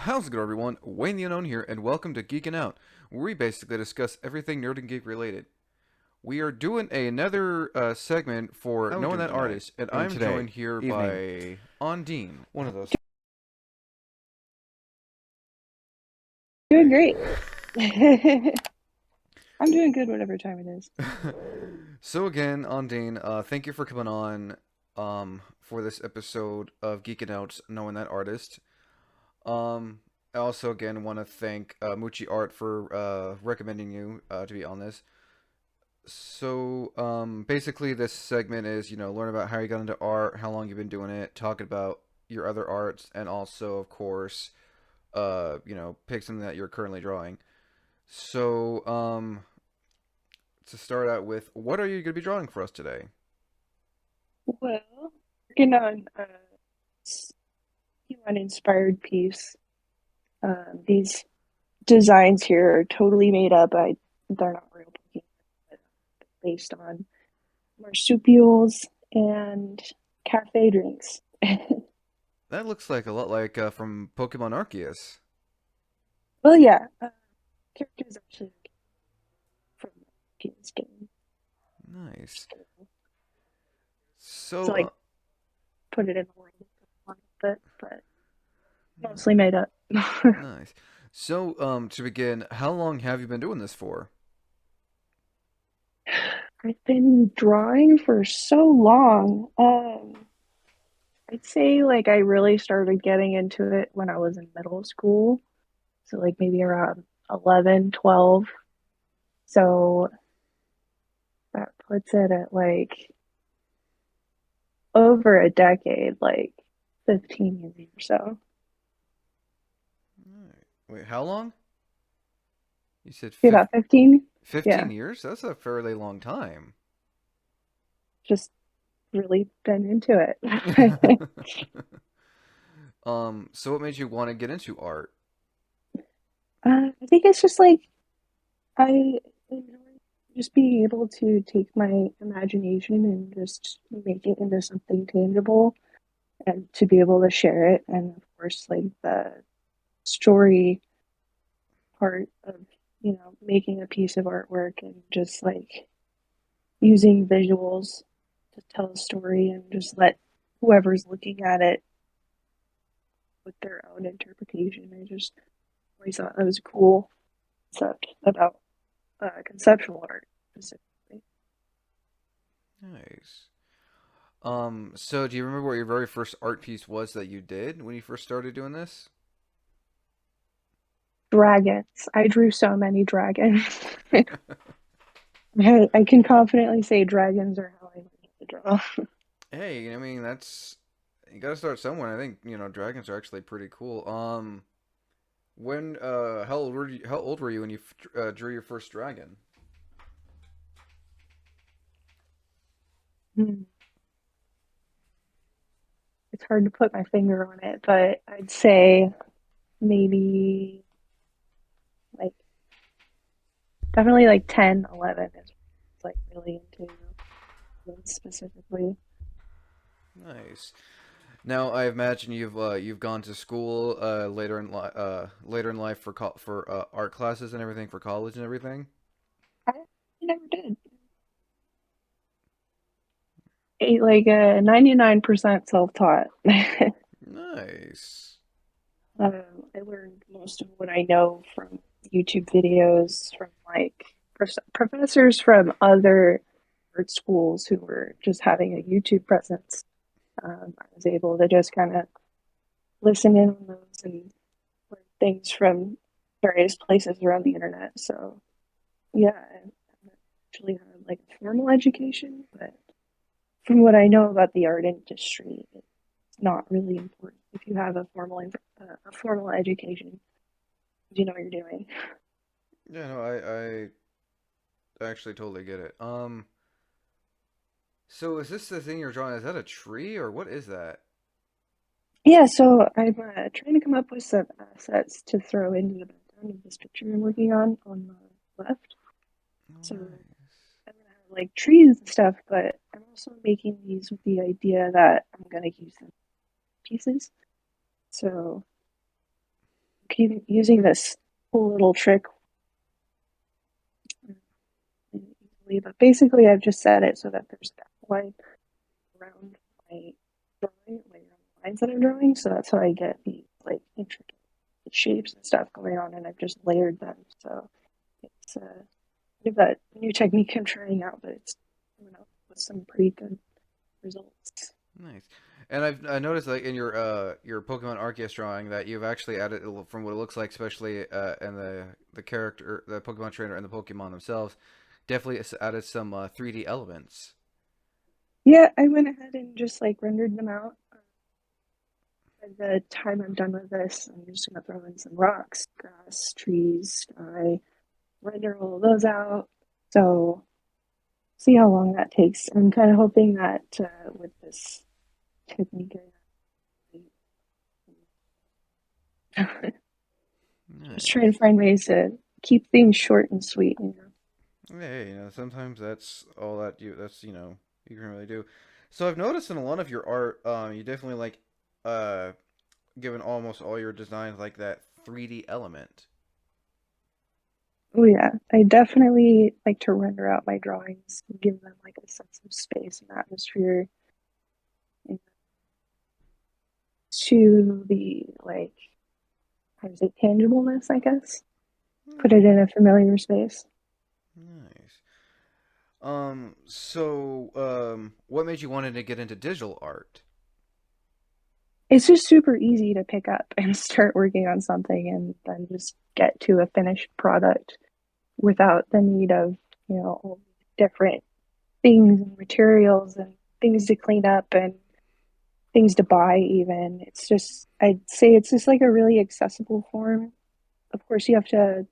How's it going, everyone? Wayne the Unknown here, and welcome to Geekin' Out, where we basically discuss everything nerd and geek related. We are doing another segment for How are we Knowing doing That tonight? Artist, and I mean, I'm joined today, here evening, by Ondine. one of those. Doing great. I'm doing good whatever time it is. So again, Ondine, thank you for coming on for this episode of Geekin' Out, Knowing That Artist. I also again want to thank Muchi Art for recommending you to be on this. So, basically, this segment is, learn about how you got into art, how long you've been doing it, talking about your other arts, and also, of course, pick something that you're currently drawing. So, to start out with, what are you going to be drawing for us today? Well, working on a Human inspired piece. These designs here are totally made up. They're not real Pokemon, but based on marsupials and cafe drinks. That looks like a lot like from Pokemon Arceus. Well, yeah, characters actually from Pokemon's game. Nice. So, So, like, put it in the world a little bit, but mostly made up. nice. So, to begin, how long have you been doing this for? I've been drawing for so long. I'd say like I really started getting into it when I was in middle school. So like maybe around 11, 12. So that puts it at like over a decade, like 15 years or so. Alright. Wait, how long? You said Be about 15? 15 Yeah, years? That's a fairly long time. just really been into it. So what made you want to get into art? I think it's just like I enjoy just being able to take my imagination and just make it into something tangible and to be able to share it. And of course, like the story part of, making a piece of artwork and just like using visuals to tell a story and just let whoever's looking at it with their own interpretation. I just always thought that was a cool concept about conceptual art specifically. Nice. So do you remember what your very first art piece was that you did when you first started doing this? Dragons. I drew so many dragons. I can confidently say dragons are how I learned to draw. Hey, I mean, that's you gotta start somewhere. I think, dragons are actually pretty cool. How old were you when you drew your first dragon? Hmm. It's hard to put my finger on it, but I'd say maybe like definitely like 10, 11 is like really into them specifically. Nice. Now, I imagine you've gone to school later in life for art classes and everything for college and everything. I never did. Like 99% self-taught. Nice. I learned most of what I know from YouTube videos, from like professors from other art schools who were just having a YouTube presence. I was able to just kind of listen in on those and learn things from various places around the internet. So yeah, I haven't actually had like a formal education, but from what I know about the art industry, it's not really important if you have a formal education. You know what you're doing. Yeah, no, I actually totally get it. So is this the thing you're drawing? Is that a tree or what is that? Yeah, so I'm trying to come up with some assets to throw into the background of this picture I'm working on the left. Oh, So nice. I'm gonna have like trees and stuff, but I'm also making these with the idea that I'm gonna use them pieces. So using this cool little trick easily, but basically I've just set it so that there's that line around my drawing, like around the lines that I'm drawing, so that's how I get these like intricate shapes and stuff going on, and I've just layered them. So it's kind of a new technique I'm trying out, but it's coming out with some pretty good results. Nice. And I noticed like in your Pokemon Arceus drawing that you've actually added from what it looks like, especially in the character, the Pokemon trainer, and the Pokemon themselves, definitely added some 3D elements. Yeah, I went ahead and just like rendered them out. By the time I'm done with this, I'm just gonna throw in some rocks, grass, trees, sky, render all of those out. So see how long that takes. I'm kind of hoping that with this technique, I just try Nice. and find ways to keep things short and sweet. You know. Hey, sometimes that's all that's you can really do. So I've noticed in a lot of your art, you definitely like uh given almost all your designs like that 3D element. Oh yeah, I definitely like to render out my drawings and give them like a sense of space and atmosphere and to the like how to say tangibleness, I guess. Put it Hmm, in a familiar space. nice. What made you wanted to get into digital art? It's just super easy to pick up and start working on something and then just get to a finished product without the need of, all these different things and materials and things to clean up and things to buy even. It's just I'd say it's just like a really accessible form. Of course you have to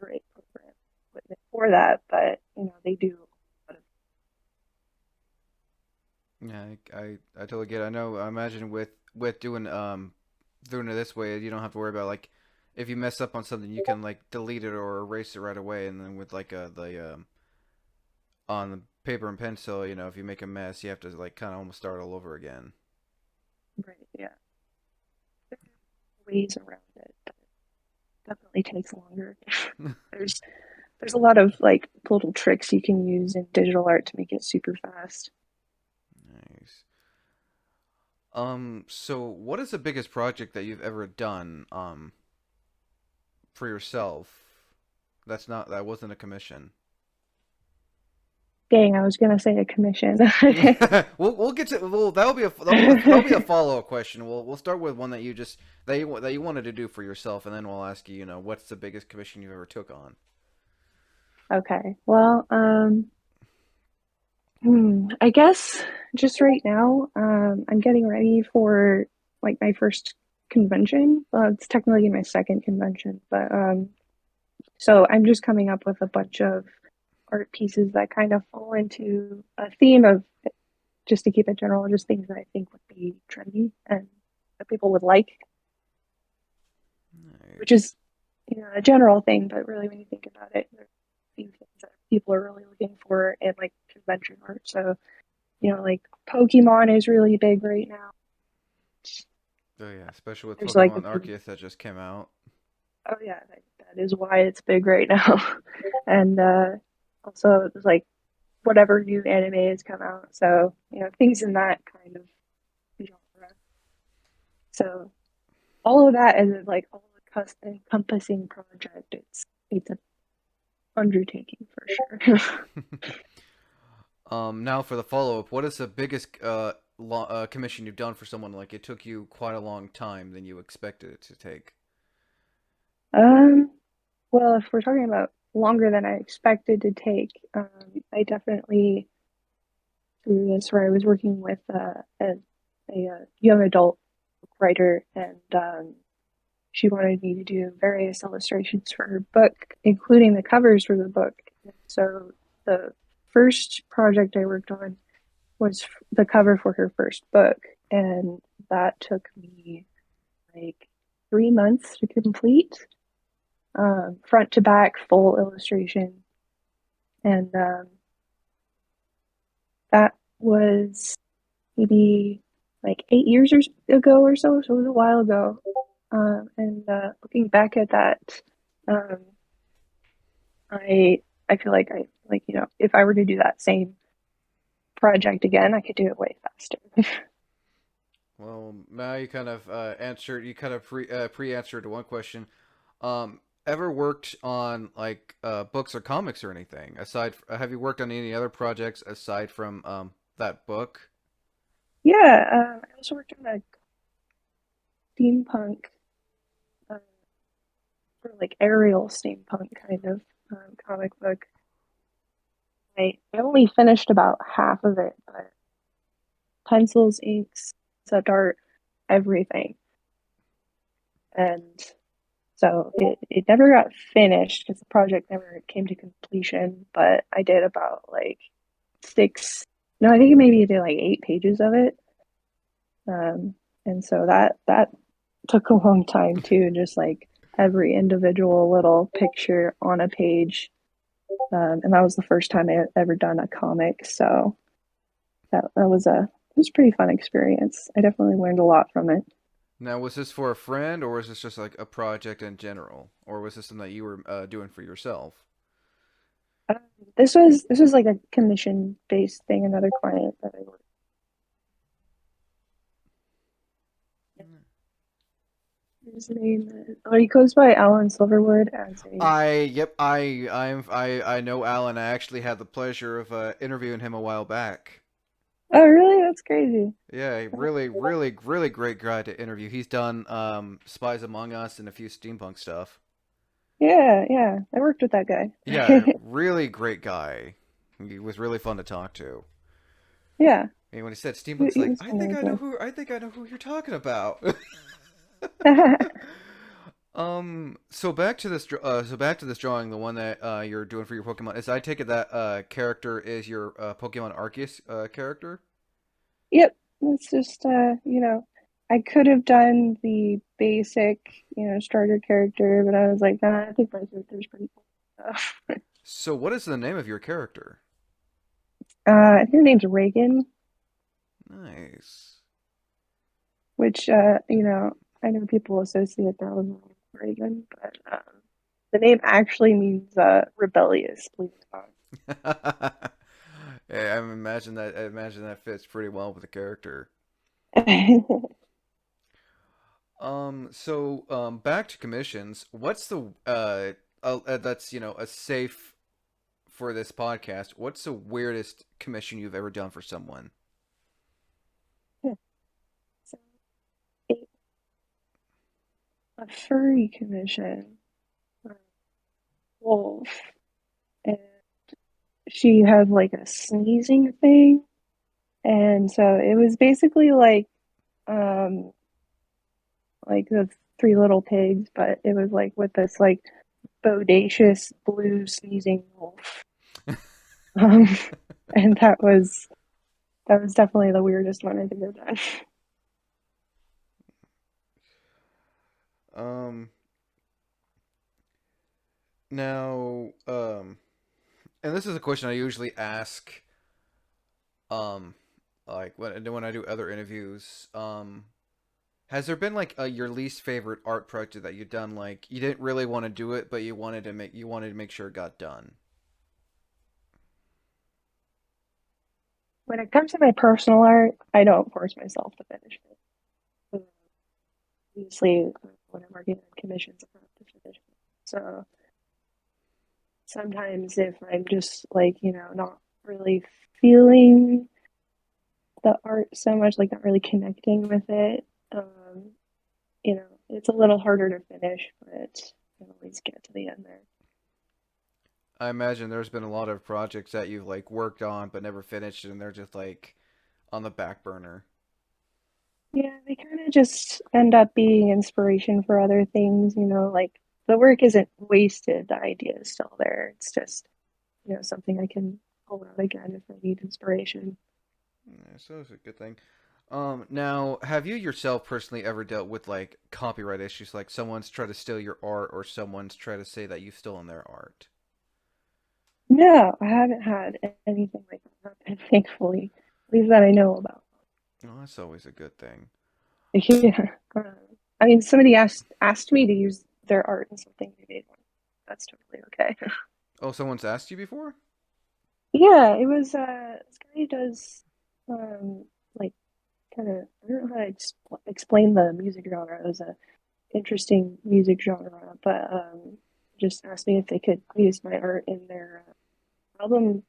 write program equipment for that, but they do a lot of Yeah, I totally get it. I know. I imagine with doing it this way, you don't have to worry about like if you mess up on something, you can like delete it or erase it right away. And then with like the on the paper and pencil, if you make a mess, you have to like kind of almost start all over again. right, yeah. Ways around it, but it definitely takes longer. There's there's a lot of like little tricks you can use in digital art to make it super fast. Nice. So what is the biggest project that you've ever done for yourself? That wasn't a commission. Dang, I was gonna say a commission. We'll get to that'll be a follow up question. We'll start with one that you just that you wanted to do for yourself, and then we'll ask you, what's the biggest commission you ever took on. Okay. Well, I guess just right now, I'm getting ready for like my first convention. Well, it's technically my second convention, but so I'm just coming up with a bunch of art pieces that kind of fall into a theme of just to keep it general, just things that I think would be trendy and that people would like, which Nice. is, a general thing, but really when you think about it, there's a few things that people are really looking for in like convention art. So, like Pokemon is really big right now. Oh yeah, especially with There's like a Pokemon few. Arceus that just came out. Oh yeah, that is why it's big right now. And also there's like whatever new anime has come out. So, things in that kind of genre. So all of that is like all encompassing project. It's an undertaking for sure. Now for the follow up, what is the biggest commission you've done for someone like it took you quite a long time than you expected it to take? um, well, if we're talking about longer than I expected to take, I definitely through this where I was working with a young adult writer, and she wanted me to do various illustrations for her book, including the covers for the book. And so the first project I worked on was the cover for her first book, and that took me like 3 months to complete, front to back, full illustration, and that was maybe like 8 years ago or so. So it was a while ago. And looking back at that, um, I feel like if I were to do that same project again, I could do it way faster. Well, now you kind of answered. You kind of pre-answered one question. Ever worked on like books or comics or anything aside? Have you worked on any other projects aside from that book? Yeah, I also worked on a steampunk, uh, or like aerial steampunk kind of comic book. I only finished about half of it, but pencils, inks, concept art, everything. And so it never got finished because the project never came to completion, but I did about like six, no, I think maybe I did like 8 pages of it. And so that took a long time too, just like every individual little picture on a page. And that was the first time I had ever done a comic, so that was a it was a pretty fun experience. I definitely learned a lot from it. Now, was this for a friend, or was this just like a project in general, or was this something that you were doing for yourself? Um, this was like a commission based thing. Another client that I worked with. His name is, oh, he goes by Alan Silverwood as a. I know Alan. I actually had the pleasure of interviewing him a while back. Oh, really? That's crazy. Yeah, really great guy to interview. He's done Spies Among Us and a few steampunk stuff. Yeah, yeah. I worked with that guy. Yeah, really great guy. He was really fun to talk to. Yeah, And when he said he, steampunk's he like, was fun to work with. I think I know who you're talking about. So back to this drawing, the one that you're doing for your Pokemon. Is I take it that character is your Pokemon Arceus character? Yep, it's just I could have done the basic, starter character, but I was like, nah, I think my character's pretty cool. So, So what is the name of your character? I think her name's Reagan, Nice. which I know people associate that with Reagan, but the name actually means rebellious, believe it or Yeah, I imagine that fits pretty well with the character. not. Back to commissions. What's the that's a safe for this podcast. What's the weirdest commission you've ever done for someone? So, a furry commission, uh, wolf, and she had like a sneezing thing. And so it was basically um like the Three Little Pigs, but it was like with this like bodacious blue sneezing wolf. Um and that was definitely the weirdest one I think I've done. Um, now, and this is a question I usually ask, um, like when I do other interviews. Has there been like your least favorite art project that you've done? Like you didn't really want to do it, but you wanted to make sure it got done. When it comes to my personal art, I don't force myself to finish it. Obviously, when I'm working on commissions, I have to finish it. So sometimes if I'm just like, not really feeling the art so much, like not really connecting with it, it's a little harder to finish, but I always get to the end there. I imagine there's been a lot of projects that you've like worked on but never finished, and they're just like on the back burner. Yeah, they kind of just end up being inspiration for other things, like the work isn't wasted, the idea is still there. It's just, something I can pull out again if I need inspiration. Yeah, so it's a good thing. Now, have you yourself personally ever dealt with like copyright issues, like someone's tried to steal your art or someone's tried to say that you've stolen their art? No, I haven't had anything like that happen, thankfully, at least that I know about. Oh, that's always a good thing. Yeah. I mean, somebody asked me to use their art in something they made one. That's totally okay. Oh, someone's asked you before? Yeah, it was this guy who does like kind of I don't know how to explain the music genre. It was a interesting music genre, but just asked me if they could use my art in their album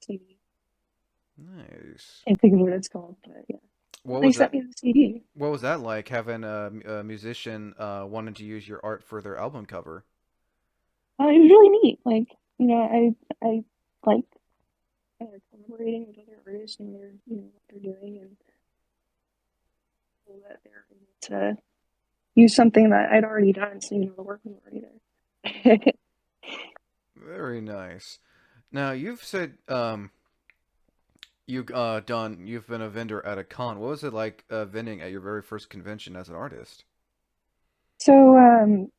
CD. Nice. Can't think of what it's called, but yeah. What They was sent that? me the CD. What was that like having a musician wanting to use your art for their album cover? It was really neat. Like, I like collaborating with other artists and their, what they're doing and that they're able to use something that I'd already done, so the work was already there. Very nice. Now you've said you've been a vendor at a con. What was it like vending at your very first convention as an artist? So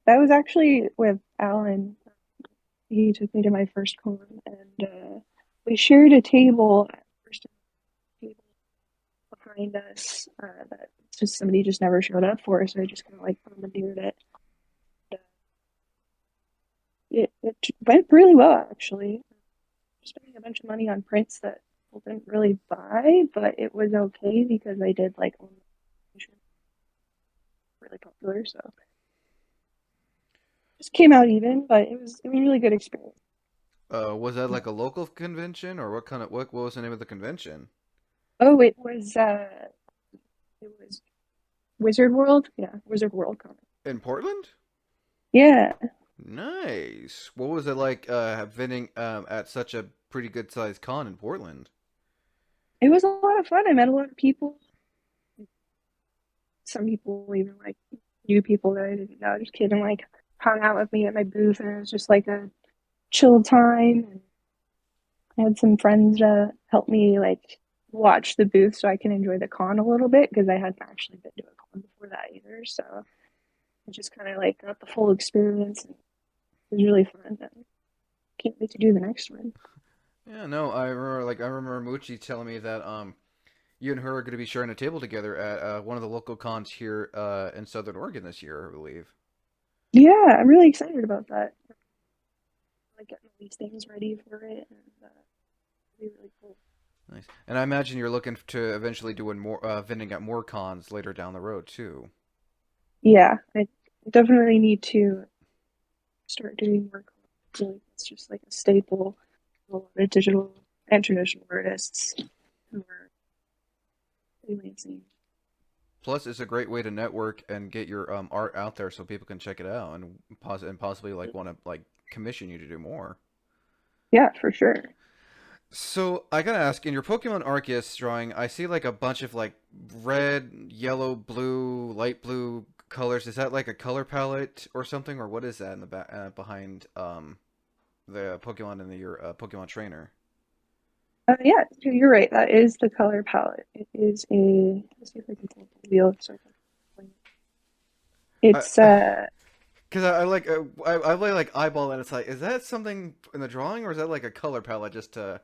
that was actually with Alan. He took me to my first con, and we shared a table at first, a table behind us that just somebody just never showed up for, so I just kind of like commandeered it. And, it went really well actually. Spending a bunch of money on prints that people didn't really buy, but it was okay because I did like online really popular, so just came out even, but it was a really good experience. Was that Yeah. like a local convention or what was the name of the convention? Oh, it was Wizard World. Yeah, Wizard World Comic. In Portland? Yeah, Nice. What was it like vending at such a pretty good sized con in Portland? it was a lot of fun. I met a lot of people. Some people even like new people that I didn't know. Just kidding, like hung out with me at my booth, and it was just like a chill time. And I had some friends help me like watch the booth so I can enjoy the con a little bit because I hadn't actually been to a con before that either. So I just kind of like got the full experience, and it was really fun. And can't wait to do the next one. Yeah, no, I remember Moochie telling me that you and her are going to be sharing a table together at one of the local cons here in Southern Oregon this year, I believe. Yeah, I'm really excited about that. Like getting all these things ready for it, and it'll be really cool. Nice. And I imagine you're looking to eventually doing more vending at more cons later down the road too. Yeah, I definitely need to start doing more content. It's just like a staple of a lot of digital and traditional artists who are freelancing. Plus, it's a great way to network and get your art out there so people can check it out and possibly like want to like commission you to do more. Yeah, for sure. So I gotta ask, in your Pokemon Arceus drawing, I see like a bunch of like red, yellow, blue, light blue colors. Is that like a color palette or something, or what is that in the back behind the Pokemon in your Pokemon trainer? Yeah, you're right. That is the color palette. It is a. Let's see if I can pull up the wheel so I can explain it. I, It's Because I like I play like eyeball and it's like, is that something in the drawing or is that like a color palette just to?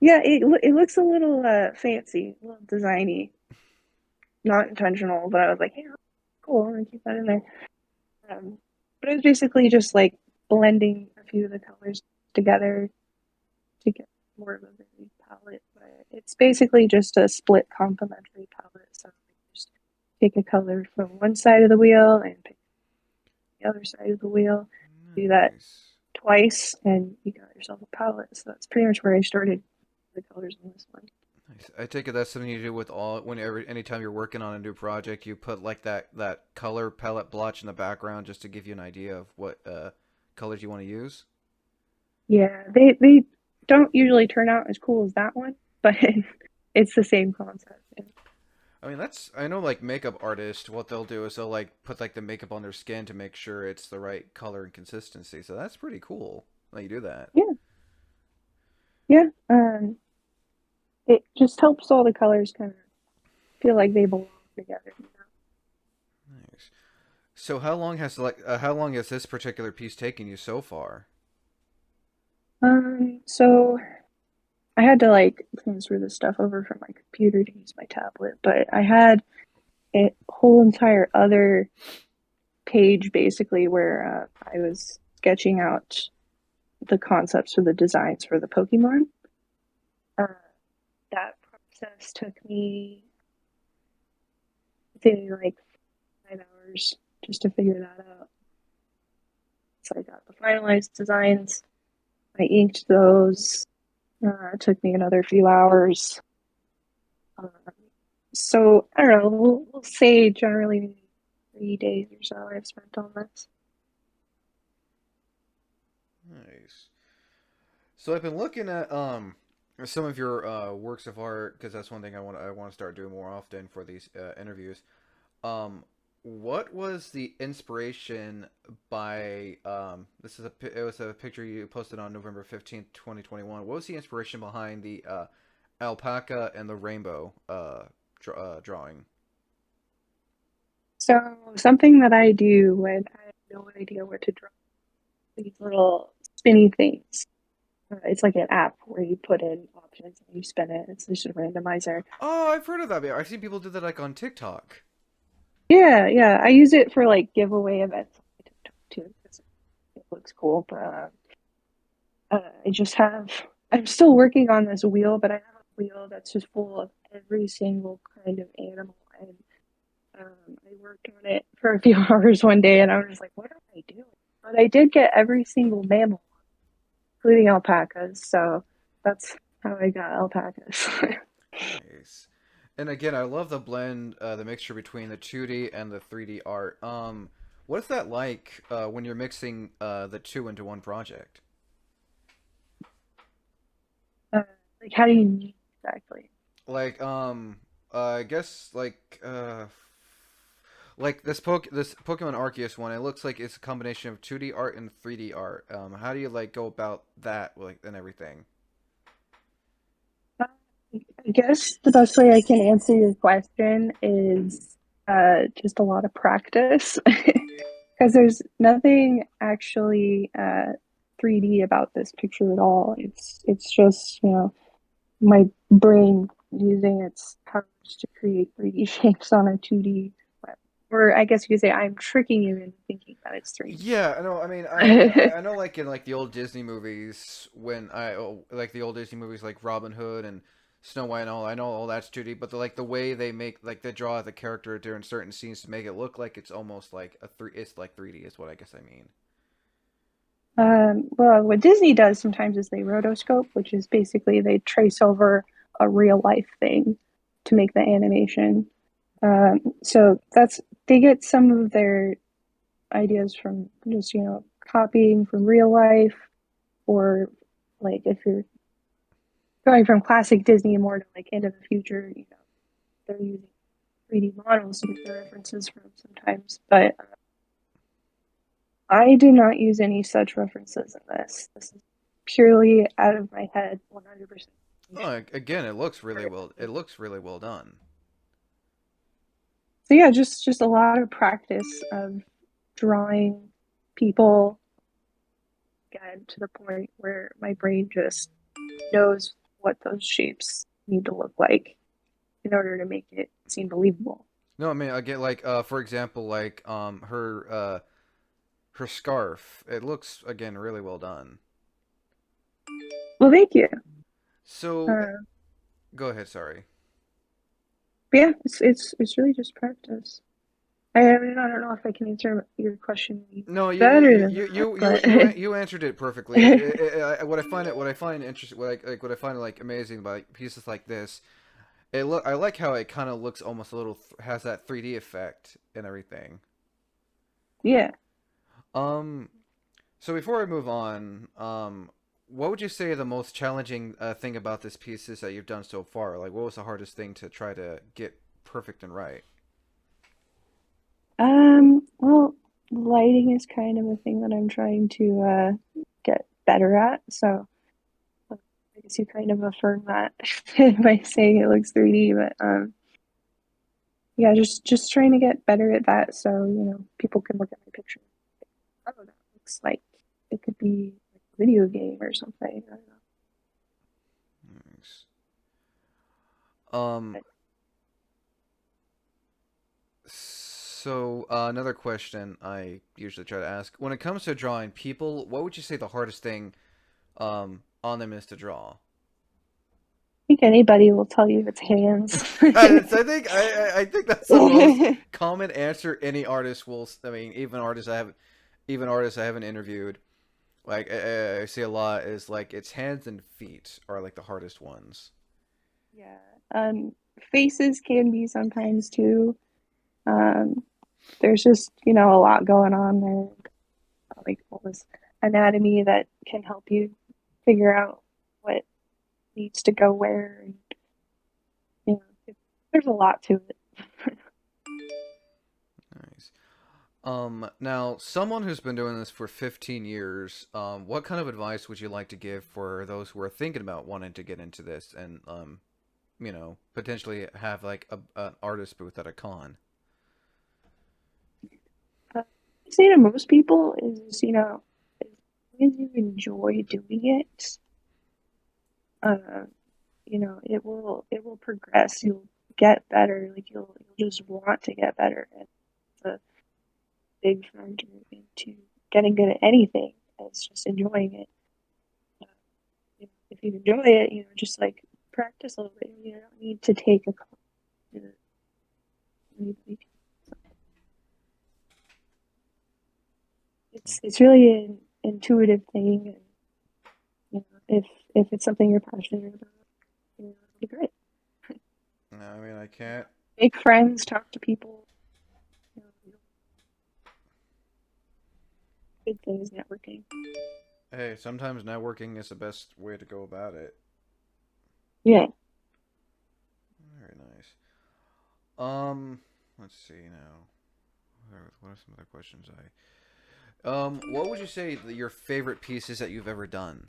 yeah. It looks a little fancy, a little designy, not intentional, but I was like, yeah, cool. I'm gonna keep that in there. Um, but it was basically just like blending a few of the colors together to get more of a varied palette. But it's basically just a split complementary palette. So you just take a color from one side of the wheel and pick the other side of the wheel. Do that Nice. twice, and you got yourself a palette. So that's pretty much where I started the colors on this one. Nice. I take it that's something you do with anytime you're working on a new project, you put like that color palette blotch in the background just to give you an idea of what colors you want to use. Yeah, they don't usually turn out as cool as that one, but it's the same concept. I mean, I know like makeup artists, what they'll do is they'll like put like the makeup on their skin to make sure it's the right color and consistency. So that's pretty cool that you do that. Yeah, yeah. It just helps all the colors kind of feel like they belong together. Nice. So how long has this particular piece taken you so far? So I had to like transfer this stuff over from my computer to use my tablet, but I had a whole entire other page basically where I was sketching out the concepts for the designs for the Pokemon. Uh, that process took me, I think, like 5 hours just to figure that out. So I got the finalized designs. I inked those. It took me another few hours. Uh, so I don't know. We'll say generally maybe 3 days or so I've spent on this. Nice. So I've been looking at some of your works of art because that's one thing I want to start doing more often for these interviews. Um, what was the inspiration by this is it was a picture you posted on November 15th, 2021. What was the inspiration behind the alpaca and the rainbow drawing? So something that I do when I have no idea what to draw, these little spinny things. It's like an app where you put in options and you spin it. It's just a randomizer. Oh, I've heard of that. I've seen people do that like on TikTok. Yeah, yeah. I use it for like giveaway events on my TikTok too because it looks cool. But I just have, I'm still working on this wheel, but I have a wheel that's just full of every single kind of animal. And I worked on it for a few hours one day and I was just like, what am I doing? But I did get every single mammal, including alpacas. So that's how I got alpacas. Nice. And again, I love the blend, the mixture between the 2D and the 3D art. What is that like when you're mixing the two into one project? uh, like, how do you mean exactly? Like, I guess like this Pokemon Arceus one. It looks like it's a combination of 2D art and 3D art. How do you like go about that, like, and everything? Uh, I guess the best way I can answer your question is just a lot of practice because there's nothing actually 3D about this picture at all. It's just, my brain using its powers to create 3D shapes on a 2D web. Or I guess you could say I'm tricking you into thinking that it's Yeah, I know. I mean, 3D. I know, like in like the old Disney movies, when like the old Disney movies like Robin Hood and Snow White and all. I know all that's 2D, but like the way they make like they draw the character during certain scenes to make it look like it's almost like a three. It's like 3D is what I guess I mean. Well, what Disney does sometimes is they rotoscope, which is basically they trace over a real life thing to make the animation. So that's they get some of their ideas from just, copying from real life, or like if you're going from classic Disney more to like into the future, they're using 3D models to get the references from sometimes. But I do not use any such references in this. This is purely out of my head, 100%. Oh, again, it looks really well. It looks really well done. So yeah, just a lot of practice of drawing people, again, to the point where my brain just knows what those shapes need to look like in order to make it seem believable. No, I mean, I get like for example, like her scarf. It looks again really well done. Well, thank you. So Uh, go ahead. Sorry. but yeah, it's really just practice. I mean, I don't know if I can answer your question No, better than that, but you answered it perfectly. What I find interesting, what I find like amazing about like, pieces like this, I like how it kind of looks almost a little has that 3D effect and everything. yeah. Um, so before I move on, what would you say the most challenging thing about this piece is that you've done so far? Like, what was the hardest thing to try to get perfect and right? Well, lighting is kind of a thing that I'm trying to get better at. So I guess you kind of affirm that by saying it looks 3D, but yeah, just trying to get better at that so, people can look at my picture. Oh, that looks like it could be like a video game or something. I don't know. Um, But so another question I usually try to ask: when it comes to drawing people, what would you say the hardest thing on them is to draw? I think anybody will tell you it's hands. I think that's the most common answer any artist will. I mean, even artists I haven't interviewed. Like I see a lot is like it's hands and feet are like the hardest ones. Yeah. Um, Faces can be sometimes too. Um, there's just, a lot going on there, like all this anatomy that can help you figure out what needs to go where. And, you know, there's a lot to it. Nice. Now, someone who's been doing this for 15 years, what kind of advice would you like to give for those who are thinking about wanting to get into this and, potentially have like an artist booth at a con? I say to most people is, as long as you enjoy doing it, uh, it will progress. You'll get better. Like you'll just want to get better. And it's a big factor into getting good at anything. It's just enjoying it. Uh, if you enjoy it, just like practice a little bit. You don't need to take a class. It's really an intuitive thing, and if it's something you're passionate about, it'll be great. No, I mean, I can't. Make friends, talk to people. You know, Big thing is networking. Hey, sometimes networking is the best way to go about it. Yeah. Very nice. Let's see now. What are some other questions what would you say that your favorite pieces that you've ever done?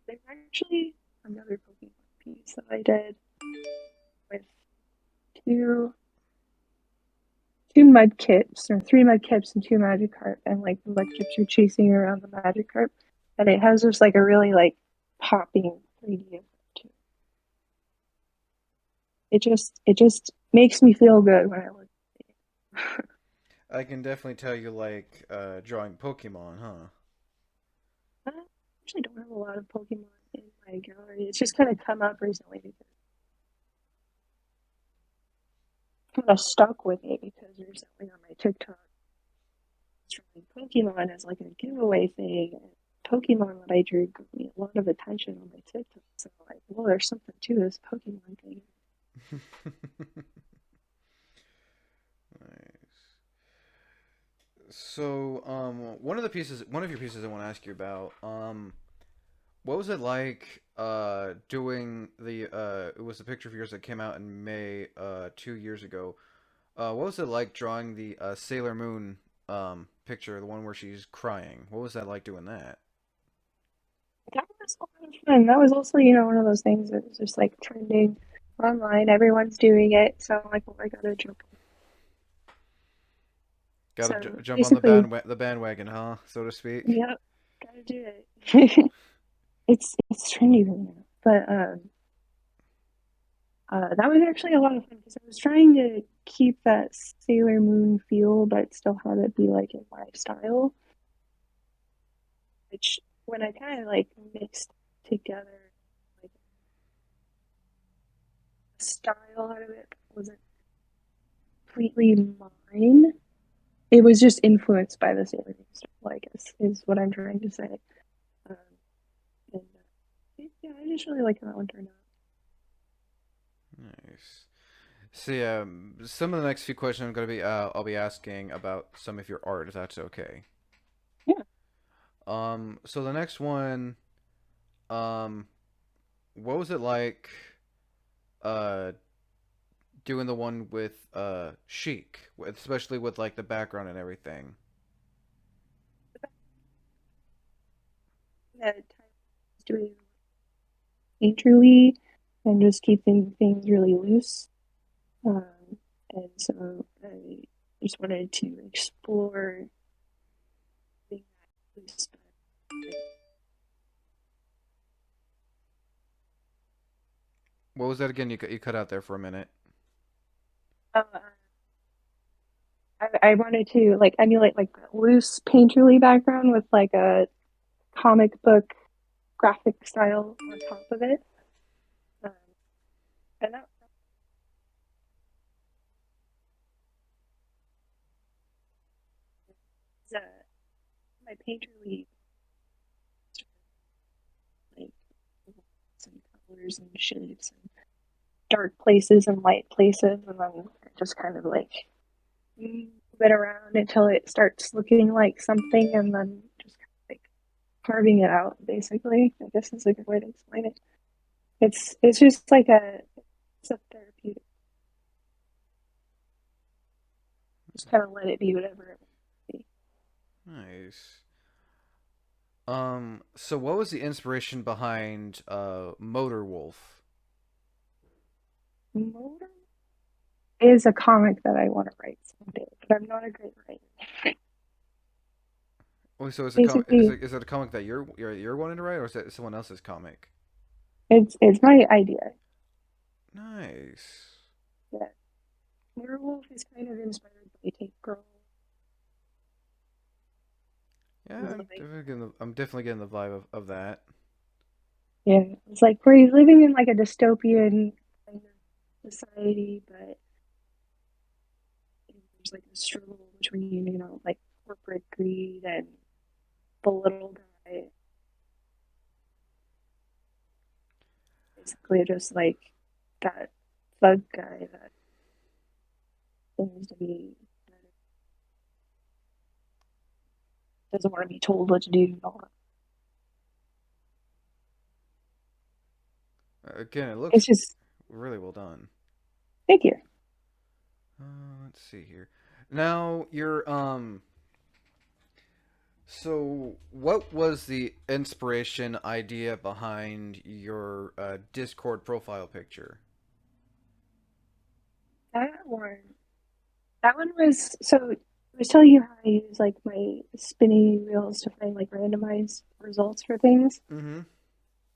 There's actually another Pokemon piece that I did with two two mudkips or three mudkips and two Magikarp, and like the mudkips are chasing around the Magikarp, and it has just like a really like popping 3D effect to it. It just makes me feel good when I look at it. I can definitely tell you like drawing Pokemon, huh? I actually don't have a lot of Pokemon in my gallery. It's just kind of come up recently because I'm kind of stuck with it because recently on my TikTok, drawing Pokemon as like a giveaway thing. And Pokemon that I drew got me a lot of attention on my TikTok. So like, well, there's something to this Pokemon thing. Nice. So, one of your pieces I want to ask you about, what was it like, doing it was a picture of yours that came out in May, 2 years ago. What was it like drawing the, Sailor Moon, picture, the one where she's crying? What was that like doing that? That was a lot of fun. That was also, one of those things that was just like trending online. Everyone's doing it, so I'm like, well, I gotta jump on. Gotta So jump on basically, the bandwagon, huh, so to speak. yep, gotta do it. It's trendy right now, but that was actually a lot of fun because I was trying to keep that Sailor Moon feel, but still have it be like in my style. Which, when I kind of like mixed together like a style out of it, wasn't completely mine. It was just influenced by the Sailor Moon style, I guess, is what I'm trying to say. Um, and yeah, I just really like how that one turned out. Nice. So yeah, some of the next few questions I'll be asking about some of your art, if that's okay. Yeah, So the next one, um, what was it like, uh, doing the one with Chic, especially with like the background and everything? that time I was doing painterly and just keeping things really loose. Um, and so I just wanted to explore being that loose, but like, What was that again? You cut out there for a minute. I wanted to like emulate like a loose painterly background with like a comic book graphic style on top of it. Um, and that was my painterly like some colors and shapes and dark places and light places, and then just kind of like move it around until it starts looking like something, and then just kind of like carving it out. Basically, I guess is a good way to explain it. It's just like it's a therapeutic. Just kind of let it be whatever it wants to be. Nice. So what was the inspiration behind Motor Wolf? Motor is a comic that I want to write someday, but I'm not a great writer. Oh, so Basically, is it a comic that you're wanting to write, or is it someone else's comic? it's my idea. Nice. That werewolf is kind of inspired by Tank Girl. Yeah, It's like I'm definitely getting the vibe of that. yeah, it's like where he's living in like a dystopian kind of society, but there's like a struggle between like corporate greed and the little guy. Basically, just like that thug guy that seems to be doesn't want to be told what to do and all that. Again, it It's looks just really well done. thank you. Let's see here. Now, so what was the inspiration idea behind your Discord profile picture? That one, that one was so. I was telling you how I use like my spinning wheels to find like randomized results for things. Mm-hmm.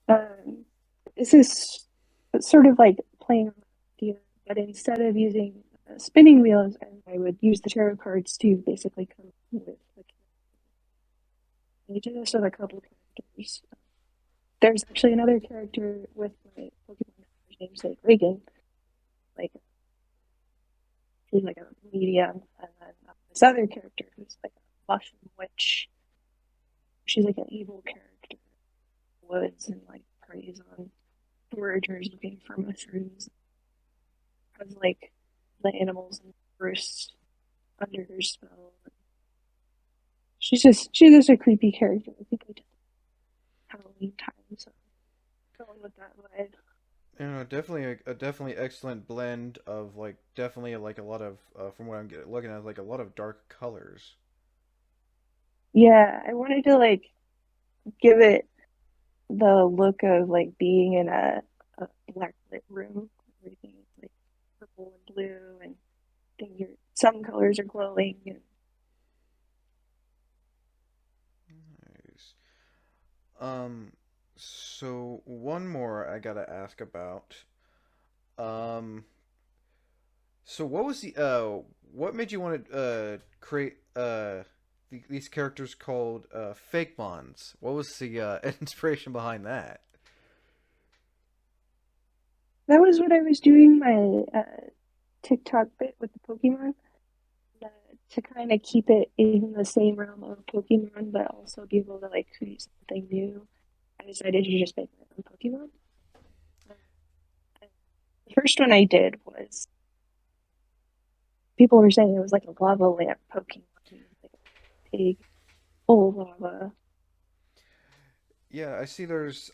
Um, this is sort of like playing on the idea, but instead of using spinning wheels, I would use the tarot cards to basically come up with like pages of a couple of characters. There's actually another character with my Pokemon namesake Reagan, like she's like a medium, and then this other character who's like a mushroom witch. She's like an evil character in the woods and like preys on foragers looking for mushrooms. Has like the animals and Bruce under her spell. She's just a creepy character. I think I did Halloween time, so going with that vibe. Definitely a definitely excellent blend of like definitely like a lot of from what looking at like a lot of dark colors. Yeah, I wanted to like give it the look of like being in a black lit room. Everything is like purple and blue, and then some colors are glowing. And Nice. Um, so one more I gotta ask about. Um, so what made you want to create these characters called fake bonds? What was the inspiration behind that? that was what I was doing my TikTok bit with the Pokemon uh, to kind of keep it in the same realm of Pokemon, but also be able to like create something new. I decided to just make my own Pokemon. Uh, the first one I did was people were saying it was like a lava lamp Pokemon, like a pig full of lava. Yeah, I see.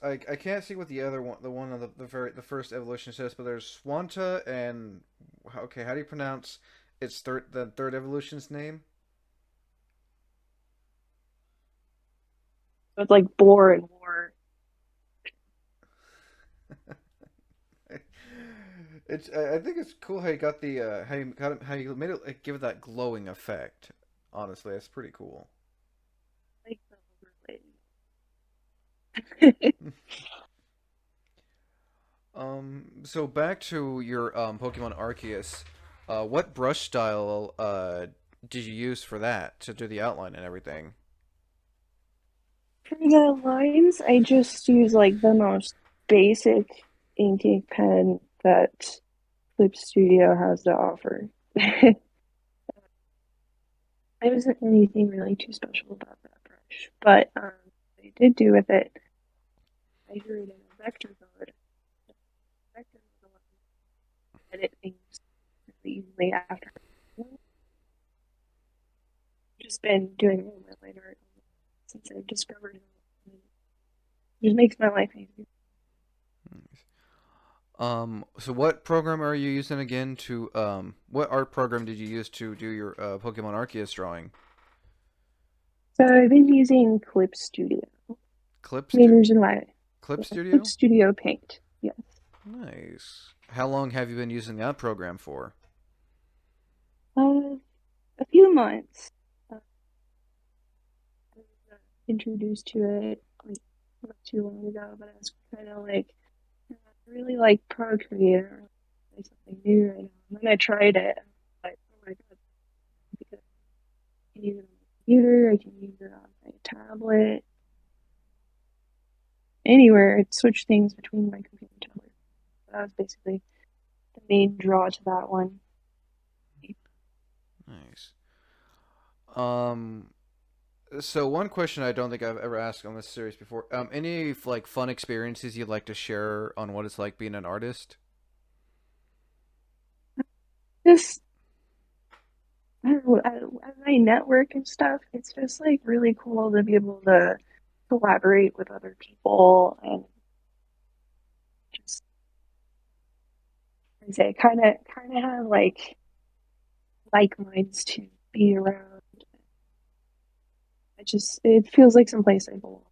I can't see what the one of the first evolution says, but there's Swanta and okay, how do you pronounce its third evolution's name? So it's like Boar and War. It's I think it's cool how you got the how you made it like, give it that glowing effect. Honestly, that's pretty cool. Like the overlay. So back to your Pokemon Arceus, what brush style did you use for that to do the outline and everything? For the lines, I just use like the most basic inking pen that Clip Studio has to offer. There wasn't anything really too special about that brush, but what I did do with it, I drew it in a vector mode. Vector mode allows me to edit things really easily after. I've just been doing all my line art since I've discovered it. It just makes my life easier. So what program are you using again to what art program did you use to do your Pokemon Arceus drawing? So I've been using Clip Studio. Clip Main Stu reason why, Clip yeah, Clip Studio? Studio Paint. Yes. Nice. How long have you been using that program for? Uh, a few months. I was introduced to it like not too long ago, but I was kind of like, I really like Procreate or like something new right now. And then I tried it. And I was like, oh my god, because I can use it on my computer, I can use it on my tablet, anywhere. It switched things between my computer and tablet. So that was basically the main draw to that one. Nice. Um, so one question I don't think I've ever asked on this series before. Any like fun experiences you'd like to share on what it's like being an artist? Just I don't know, as I network and stuff, it's just like really cool to be able to collaborate with other people and just I say kind of have like minds to be around. It feels like someplace I belong.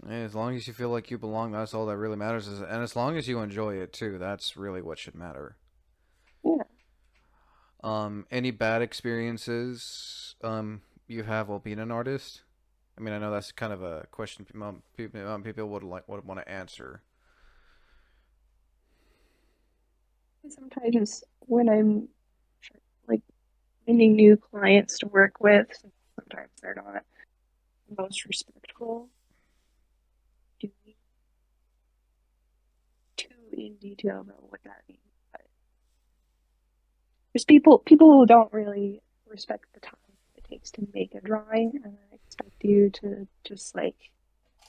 Hey, as long as you feel like you belong, that's all that really matters. And as long as you enjoy it too, that's really what should matter. Yeah. Any bad experiences you have while being an artist? I mean, I know that's kind of a question people would want to answer. Sometimes when I'm like finding new clients to work with, sometimes they're not the most respectful, doing too in detail about what that means. But there's people who don't really respect the time it takes to make a drawing, and I expect you to just like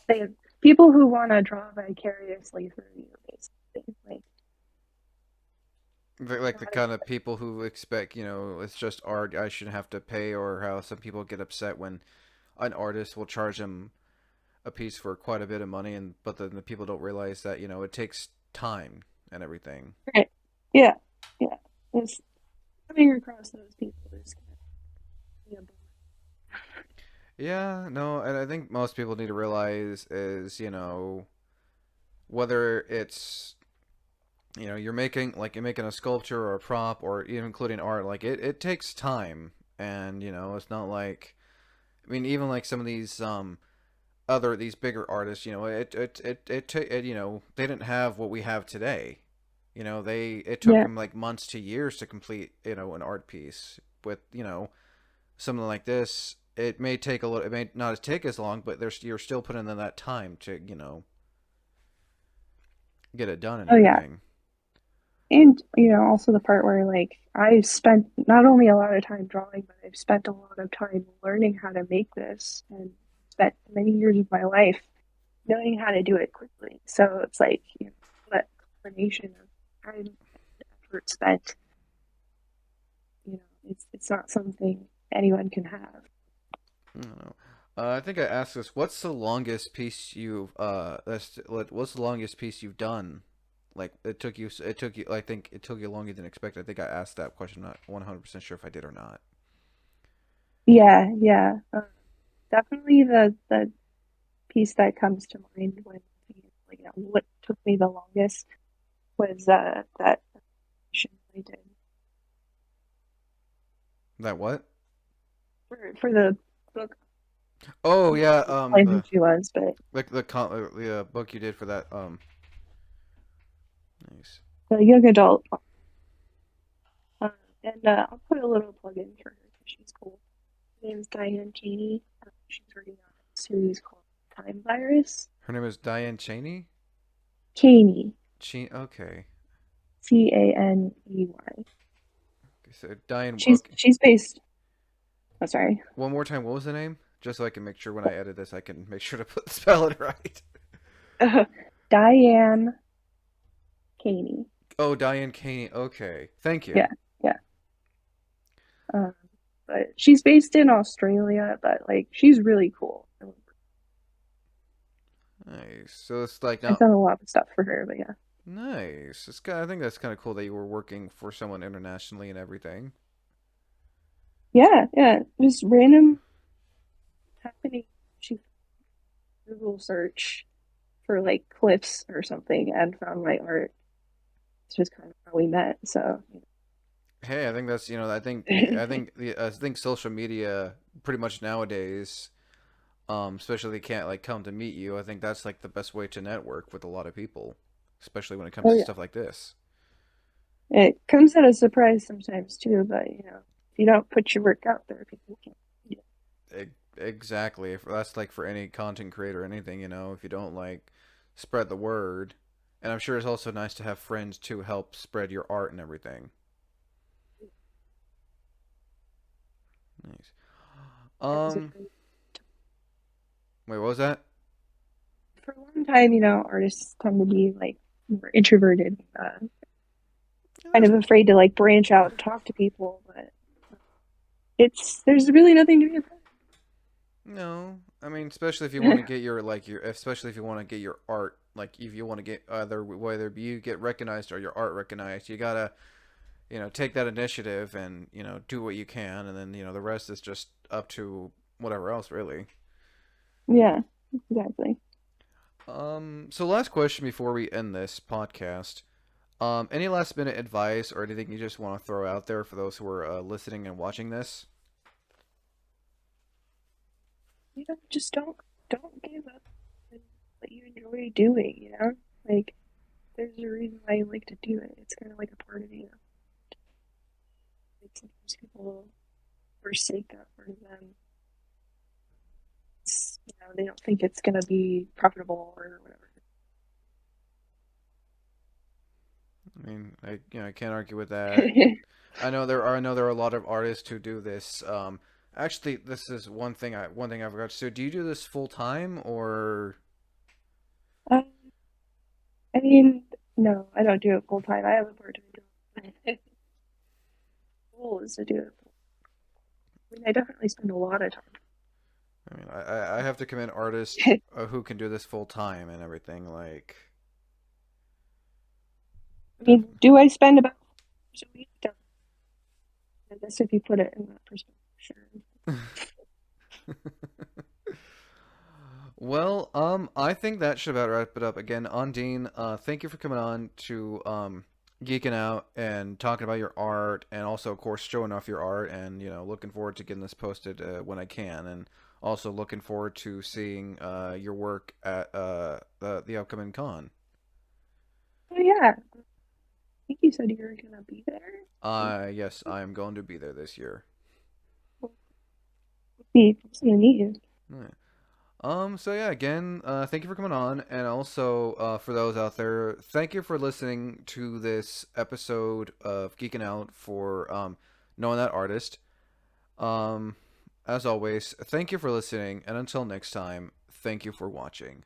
they people who want to draw vicariously through you, basically. Like Like the not kind of people who expect, it's just art, I shouldn't have to pay, or how some people get upset when an artist will charge them a piece for quite a bit of money, and but then the people don't realize that it takes time and everything. right. Yeah, yeah. It's coming across those people is kind of be a bummer. Yeah, no, and I think most people need to realize is whether it's you're making a sculpture or a prop or even including art, like it takes time, and it's not like, I mean, even like some of these these bigger artists, they didn't have what we have today. It took Yeah, them like months to years to complete an art piece. With something like this, it may not take as long, but you're still putting in that time to get it done and oh yeah. everything. And also the part where like I've spent not only a lot of time drawing, but I've spent a lot of time learning how to make this and spent many years of my life knowing how to do it quickly. So it's like, that combination of time and effort spent, it's not something anyone can have. I don't know. I think I asked this. What's the longest piece you've done? Like it took you. I think it took you longer than expected. I think I asked that question. I'm not 100% sure if I did or not. Yeah, yeah. Definitely the piece that comes to mind when thinking of, like, what took me the longest was that animation I did That what? for the book. Oh I yeah, can't explain who she was, but the book you did for that. Nice. the young adult. Uh, and I'll put a little plug in for her because she's cool. Her name is Diane Caney. She's working on a series called Time Virus. Her name is Diane Cheney. Caney, Okay. Caney. Okay, so Diane. She's Okay. she's based. Oh, sorry. One more time. What was the name? Just so I can make sure when I edit this, I can make sure to spell it right. Diane Caney. Oh, Diane Caney. Okay. Thank you. Yeah, yeah. Um, but she's based in Australia, but like she's really cool. Nice. So it's like I've now. done a lot of stuff for her, but yeah. Nice. It's kind. I think that's kind of cool that you were working for someone internationally and everything. Yeah, yeah. Just random happening. She Google search for like clips or something and found my art. It's just kind of how we met. So Hey, I think that's I think social media pretty much nowadays, especially they can't like come to meet you. I think that's like the best way to network with a lot of people, especially when it comes oh to yeah. stuff like this. It comes at a surprise sometimes too, but if you don't put your work out there, people can't see it. Exactly. If that's like for any content creator or anything, if you don't like spread the word, and I'm sure it's also nice to have friends to help spread your art and everything. Nice. I was Um, afraid. wait, what was that? For a long time, artists tend to be like more introverted, Yeah, kind of afraid to like branch out and talk to people, but there's really nothing to be afraid No, I mean, especially if you want to get especially if you want to get your art, like if you want to get either whether you get recognized or your art recognized, you gotta, take that initiative and do what you can, and then the rest is just up to whatever else, really. of. Yeah, exactly. So last question before we end this podcast. Any last minute advice or anything you just want to throw out there for those who are listening and watching this? Just don't give up on what you enjoy doing, Like there's a reason why you like to do it. It's kind of like a part of you. Like sometimes people forsake that part of them. They don't think it's gonna be profitable or whatever. I mean, I can't argue with that. I know there are a lot of artists who do this. Actually, this is one thing I forgot to do. Do you do this full time or? um, I mean, no, I don't do it full time. I have a part time job. The goal is to do it. I mean, I definitely spend a lot of time. I mean, I have to commend artists who can do this full time and everything. Like, I def- mean, do I spend about 4 hours a week? I guess if you put it in that perspective, sure. well, I think that should about wrap it up. Again, Ondine, thank you for coming on to geeking out and talking about your art, and also, of course, showing off your art. And looking forward to getting this posted when I can, and also looking forward to seeing your work at the upcoming con. Oh yeah, I think you said you were gonna be there. Yes, I am going to be there this year. We'll be awesome to meet you. Yeah. So yeah, again, thank you for coming on, and also for those out there, thank you for listening to this episode of Geeking Out for knowing that artist. Um, as always, thank you for listening, and until next time, thank you for watching.